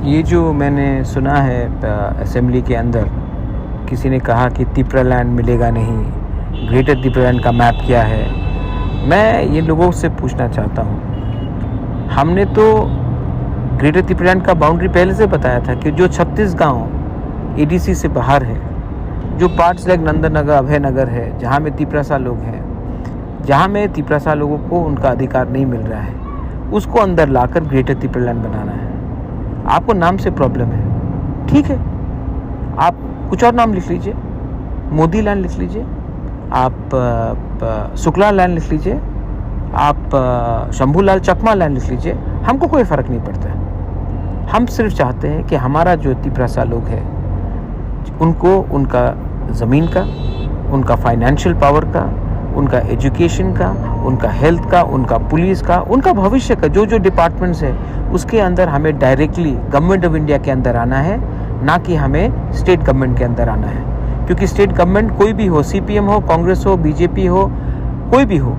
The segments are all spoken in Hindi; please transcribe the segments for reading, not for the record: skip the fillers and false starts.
ये जो मैंने सुना है असेंबली के अंदर किसी ने कहा कि तिपरालैंड मिलेगा नहीं, ग्रेटर तिपरालैंड का मैप क्या है। मैं ये लोगों से पूछना चाहता हूँ, हमने तो ग्रेटर तिपरालैंड का बाउंड्री पहले से बताया था कि जो 36 गांव एडीसी से बाहर है, जो पार्ट्स लाइक नंदनगर, अभयनगर है, जहाँ में तिपरासा लोग हैं, जहाँ में तिपरासा लोगों को उनका अधिकार नहीं मिल रहा है, उसको अंदर लाकर ग्रेटर तिपरालैंड बनाना है। आपको नाम से प्रॉब्लम है, ठीक है, आप कुछ और नाम लिख लीजिए, मोदी लैंड लिख लीजिए, आप शुक्ला लैंड लिख लीजिए, आप शंभूलाल चकमा लैंड लिख लीजिए, हमको कोई फ़र्क नहीं पड़ता है। हम सिर्फ चाहते हैं कि हमारा जो तिपरासा लोग है उनको उनका ज़मीन का, उनका फाइनेंशियल पावर का, उनका एजुकेशन का, उनका हेल्थ का, उनका पुलिस का, उनका भविष्य का जो जो डिपार्टमेंट्स है उसके अंदर हमें डायरेक्टली गवर्नमेंट ऑफ इंडिया के अंदर आना है, ना कि हमें स्टेट गवर्नमेंट के अंदर आना है। क्योंकि स्टेट गवर्नमेंट कोई भी हो, सीपीएम हो, कांग्रेस हो, बीजेपी हो, कोई भी हो,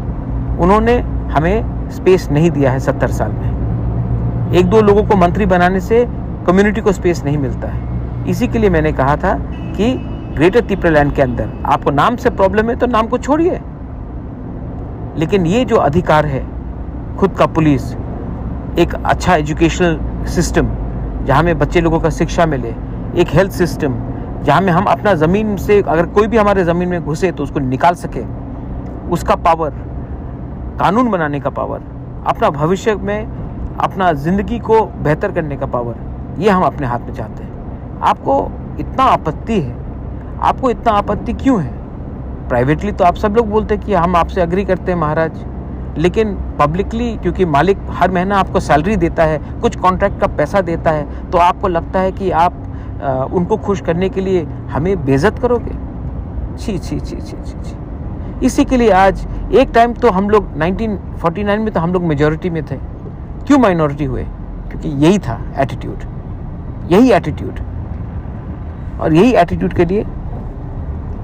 उन्होंने हमें स्पेस नहीं दिया है 70 साल में। एक दो लोगों को मंत्री बनाने से कम्युनिटी को स्पेस नहीं मिलता है। इसी के लिए मैंने कहा था कि ग्रेटर तिपरालैंड के अंदर आपको नाम से प्रॉब्लम है तो नाम को छोड़िए, लेकिन ये जो अधिकार है, खुद का पुलिस, एक अच्छा एजुकेशनल सिस्टम जहाँ में बच्चे लोगों का शिक्षा मिले, एक हेल्थ सिस्टम जहाँ में हम अपना ज़मीन से, अगर कोई भी हमारे ज़मीन में घुसे तो उसको निकाल सके, उसका पावर, कानून बनाने का पावर, अपना भविष्य में अपना ज़िंदगी को बेहतर करने का पावर, ये हम अपने हाथ में चाहते हैं। आपको इतना आपत्ति है, आपको इतना आपत्ति क्यों है? प्राइवेटली तो आप सब लोग बोलते हैं कि हम आपसे अग्री करते हैं महाराज, लेकिन पब्लिकली क्योंकि मालिक हर महीना आपको सैलरी देता है, कुछ कॉन्ट्रैक्ट का पैसा देता है, तो आपको लगता है कि आप उनको खुश करने के लिए हमें बेइज्जत करोगे। छी छी छी छी छी छी। इसी के लिए आज एक टाइम तो हम लोग 1949 में तो हम लोग मेजॉरिटी में थे, क्यों माइनॉरिटी हुए? क्योंकि यही था एटीट्यूड, यही एटीट्यूड, और यही एटीट्यूड के लिए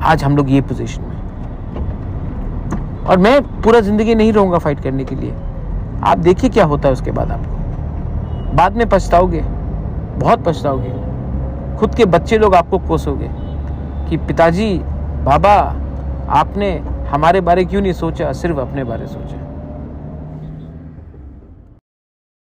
आज हम लोग ये पोजीशन में। और मैं पूरा ज़िंदगी नहीं रहूँगा फाइट करने के लिए। आप देखिए क्या होता है उसके बाद, आपको बाद में पछताओगे, बहुत पछताओगे। खुद के बच्चे लोग आपको कोसोगे कि पिताजी, बाबा, आपने हमारे बारे क्यों नहीं सोचा, सिर्फ अपने बारे सोचा।